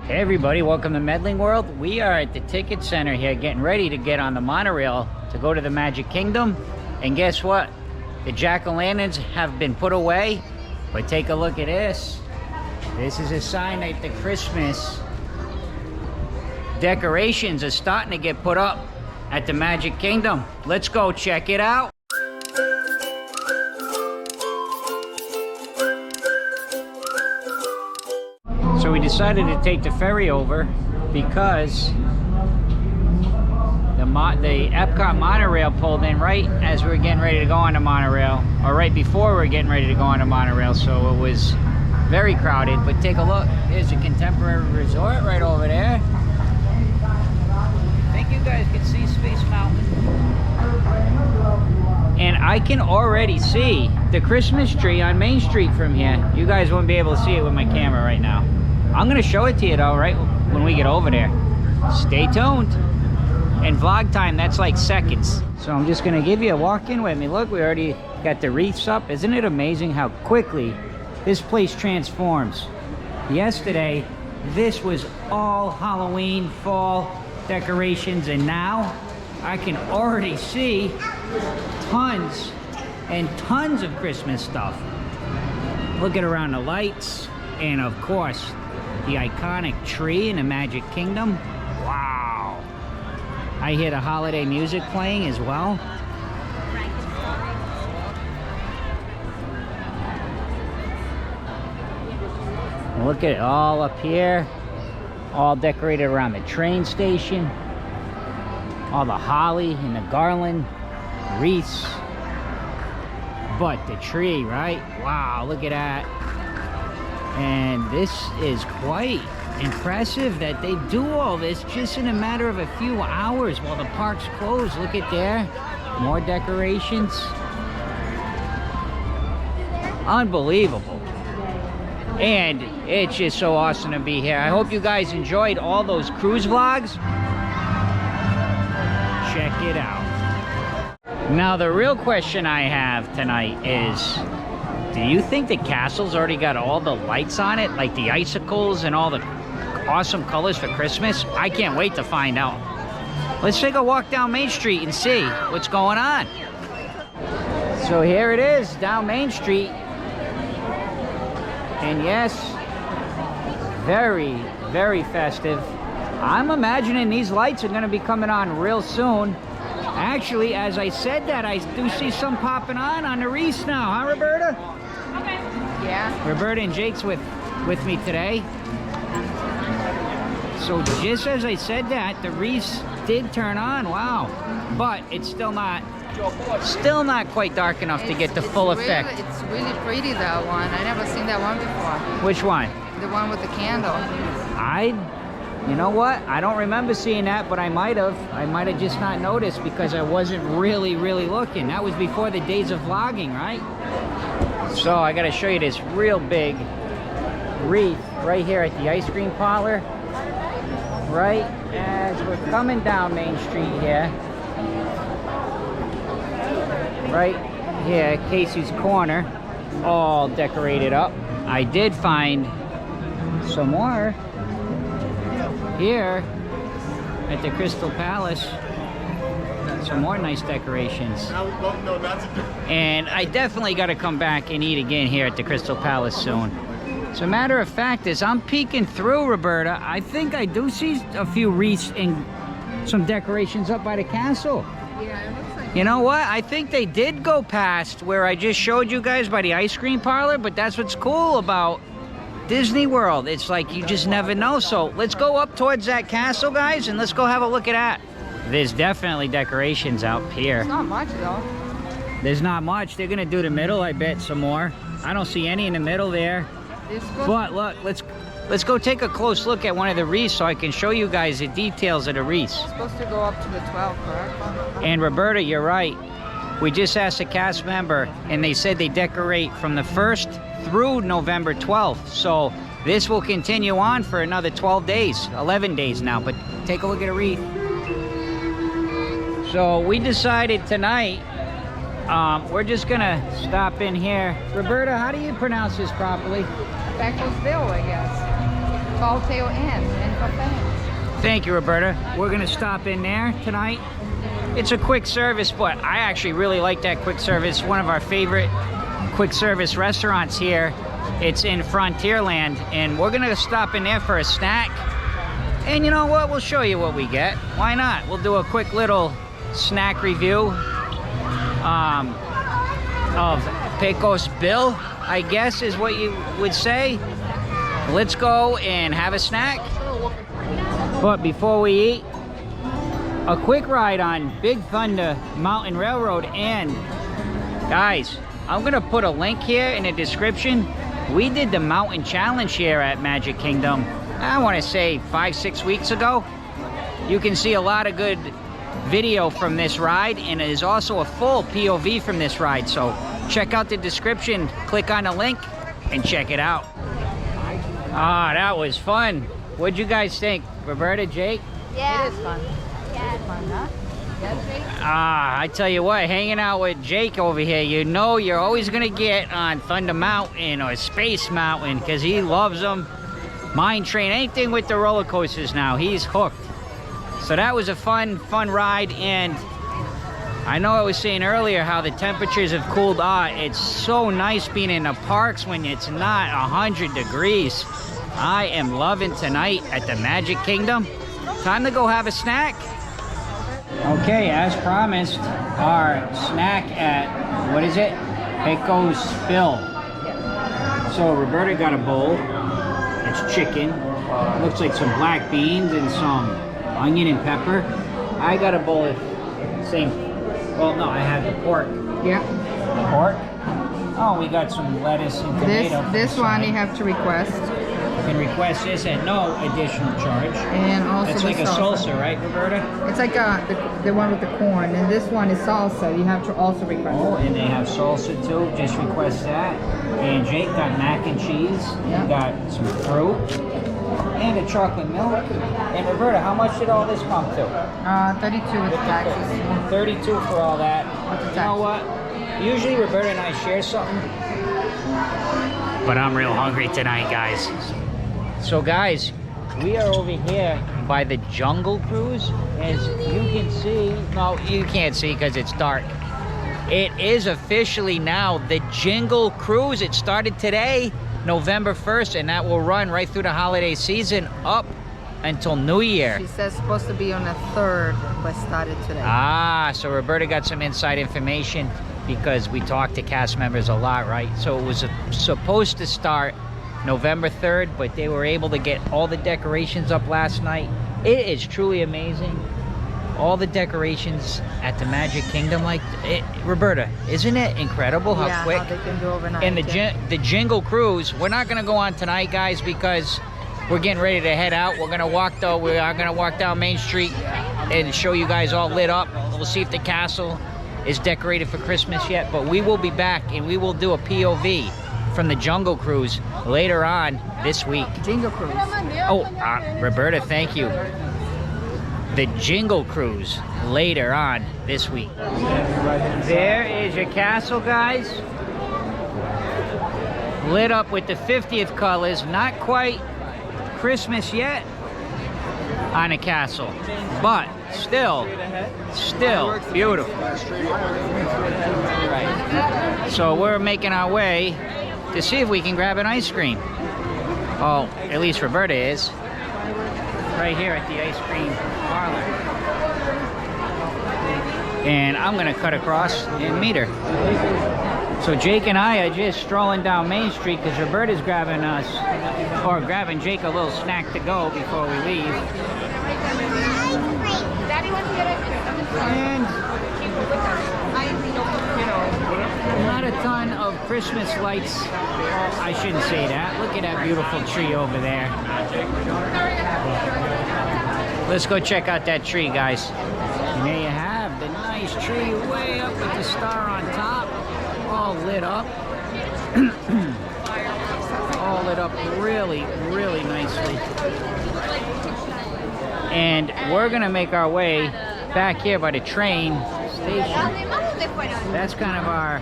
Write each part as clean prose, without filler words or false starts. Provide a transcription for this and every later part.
Hey everybody, welcome to Medling World. We are at the ticket center here getting ready to get on the monorail to go to the Magic Kingdom. And guess what? The jack-o'-lanterns have been put away. But take a look at this. This is a sign that the Christmas decorations are starting to get put up at the Magic Kingdom. Let's go check it out. So we decided to take the ferry over because the Epcot monorail pulled in right as we were getting ready to go on the monorail, or right before we were getting ready to go on the monorail, so it was very crowded. But take a look, there's a contemporary resort right over there. I think you guys can see Space Mountain. And I can already see the Christmas tree on Main Street from here. You guys won't be able to see it with my camera right now. I'm gonna show it to you though, right when we get over there. Stay tuned. And vlog time, that's like seconds. So I'm just gonna give you a walk-in with me. Look, we already got the wreaths up. Isn't it amazing how quickly this place transforms? Yesterday, this was all Halloween, fall decorations, and now I can already see tons and tons of Christmas stuff. Looking around the lights, and of course, the iconic tree in the Magic Kingdom. Wow. I hear the holiday music playing as well. Look at it all up here. All decorated around the train station. All the holly and the garland, wreaths. But the tree, right? Wow, look at that. And this is quite impressive that they do all this just in a matter of a few hours while the park's closed. Look at there, more decorations. Unbelievable. And it's just so awesome to be here. I hope you guys enjoyed all those cruise vlogs. Check it out. Now the real question I have tonight is, do you think the castle's already got all the lights on it, like the icicles and all the awesome colors for Christmas? I can't wait to find out. Let's take a walk down Main Street and see what's going on. So here it is, down Main Street. And yes, very, very festive. I'm imagining these lights are gonna be coming on real soon. Actually, as I said that, I do see some popping on the wreaths now, huh, Roberta? Okay. Yeah. Roberta and Jake's with me today. So just as I said that, the wreaths did turn on. Wow. But it's still not quite dark enough to get the full effect. It's really pretty, that one. I never seen that one before. Which one? The one with the candle. You know what? I don't remember seeing that, but I might have. I might have just not noticed because I wasn't really looking. That was before the days of vlogging, right? So I gotta show you this real big wreath right here at the ice cream parlor. Right as we're coming down Main Street here. Right here, Casey's Corner, all decorated up. I did find some more here at the Crystal Palace. Some more nice decorations. And I definitely got to come back and eat again here at the Crystal Palace soon. As a matter of fact, as I'm peeking through, Roberta, I think I do see a few wreaths and some decorations up by the castle. Yeah, it looks like. You know what? I think they did go past where I just showed you guys by the ice cream parlor, but that's what's cool about Disney World. It's like you just never know. So let's go up towards that castle, guys, and let's go have a look at that. There's definitely decorations out here. It's not much, though. There's not much. They're gonna do the middle, I bet, some more. I don't see any in the middle there. But look, let's go take a close look at one of the wreaths so I can show you guys the details of the wreaths. It's supposed to go up to the 12th, correct? And Roberta, you're right. We just asked a cast member, and they said they decorate from the 1st through November 12th. So this will continue on for another 12 days, 11 days now. But take a look at a wreath. So we decided tonight, we're just gonna stop in here. Roberta, how do you pronounce this properly? Becklesville, I guess. Tall-tail ant and for Thank you, Roberta. We're gonna stop in there tonight. It's a quick service, but I actually really like that quick service. One of our favorite quick service restaurants here. It's in Frontierland, and we're gonna stop in there for a snack. And you know what? We'll show you what we get. Why not? We'll do a quick little snack review of Pecos Bill, I guess is what you would say. Let's go and have a snack. But before we eat, a quick ride on Big Thunder Mountain Railroad. And guys, I'm gonna put a link here in the description. We did the mountain challenge here at Magic Kingdom, I want to say 5-6 weeks ago. You can see a lot of good video from this ride, and there's also a full POV from this ride. So check out the description, click on the link, and check it out. Ah, that was fun. What'd you guys think? Roberta, Jake? Yeah. It is fun. Yeah. It is fun, huh? Ah, I tell you what, hanging out with Jake over here, you know you're always gonna get on Thunder Mountain or Space Mountain, because he loves them. Mine Train, anything with the roller coasters now, he's hooked. So that was a fun ride. And I know I was saying earlier how the temperatures have cooled. It's so nice being in the parks when it's not 100 degrees. I am loving tonight at the Magic Kingdom. Time to go have a snack. Okay, as promised, our snack at, what is it? Pecos Bill. So Roberta got a bowl. It's chicken. Looks like some black beans and some onion and pepper. I got a bowl of same. Well, no, I had the pork. Yeah. The pork. Oh, we got some lettuce and tomato. This one you have to request. You can request this at no additional charge. And also it's the like a salsa, right, Roberta? It's like the one with the corn, and this one is salsa. You have to also request. Oh, and they have salsa too. Just request that. And Jake got mac and cheese. Yeah. You got some fruit and a chocolate milk. And Roberta, how much did all this come to? 32 with taxes. 32 for all that. With the You know what? Usually Roberta and I share something, but I'm real hungry tonight, guys. So guys, we are over here by the Jungle Cruise. As you can see, no, you can't see because it's dark. It is officially now the Jingle Cruise. It started today, November 1st, and that will run right through the holiday season up until New Year. She says supposed to be on the 3rd, but started today. Ah, so Roberta got some inside information because we talked to cast members a lot, right? So it was supposed to start November 3rd, but they were able to get all the decorations up last night. It is truly amazing. All the decorations at the Magic Kingdom, like it, Roberta, isn't it incredible how quick? How they can do overnight. And the Jingle Cruise, we're not gonna go on tonight, guys, because we're getting ready to head out. We are gonna walk down Main Street and show you guys all lit up. We'll see if the castle is decorated for Christmas yet, but we will be back and we will do a POV from the Jungle Cruise later on this week. Jingle Cruise. Oh, Roberta, thank you. The Jingle Cruise later on this week. There is your castle, guys. Lit up with the 50th colors. Not quite Christmas yet on a castle, but still beautiful. So we're making our way to see if we can grab an ice cream. Oh, at least Roberta is. Right here at the ice cream parlor. And I'm gonna cut across and meet her. So Jake and I are just strolling down Main Street because Roberta's grabbing Jake a little snack to go before we leave. And not a ton of Christmas lights. I shouldn't say that. Look at that beautiful tree over there. Let's go check out that tree, guys. And there you have the nice tree way up with the star on top. All lit up. All lit up really, really nicely. And we're gonna make our way back here by the train station. That's kind of our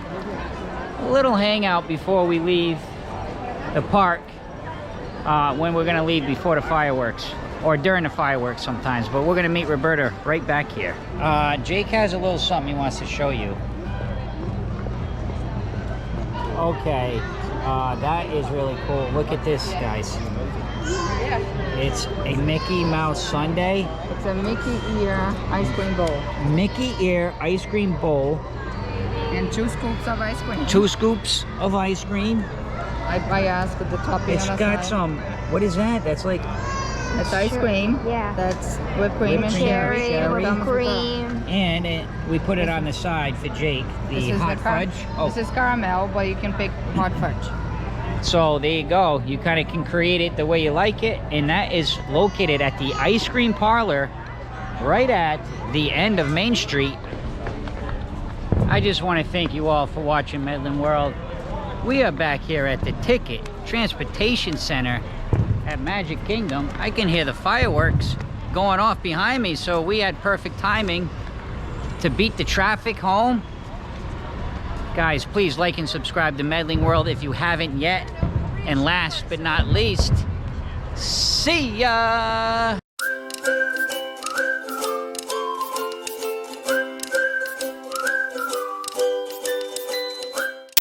little hangout before we leave the park. when we're gonna leave before the fireworks, or during the fireworks sometimes, but we're gonna meet Roberta right back here. Jake has a little something he wants to show you. Okay, that is really cool. Look at this, guys. It's a Mickey Mouse sundae. It's a Mickey ear ice cream bowl. Mickey ear ice cream bowl. And 2 scoops of ice cream. 2 scoops of ice cream. I asked with the topping It's on the got side. some, what is that? That's like That's ice cream. Yeah. That's whipped cream and Cherry, cherry. whipped cream. and we put it on the side for Jake. The hot fudge. Oh, This is caramel, but you can pick hot fudge. so there you go. You kind of can create it the way you like it, and that is located at the ice cream parlor right at the end of Main Street. I just want to thank you all for watching Medling World. We are back here at the Ticket Transportation Center at Magic Kingdom. I can hear the fireworks going off behind me, so we had perfect timing to beat the traffic home. Guys, please like and subscribe to Medling World if you haven't yet. And last but not least, see ya!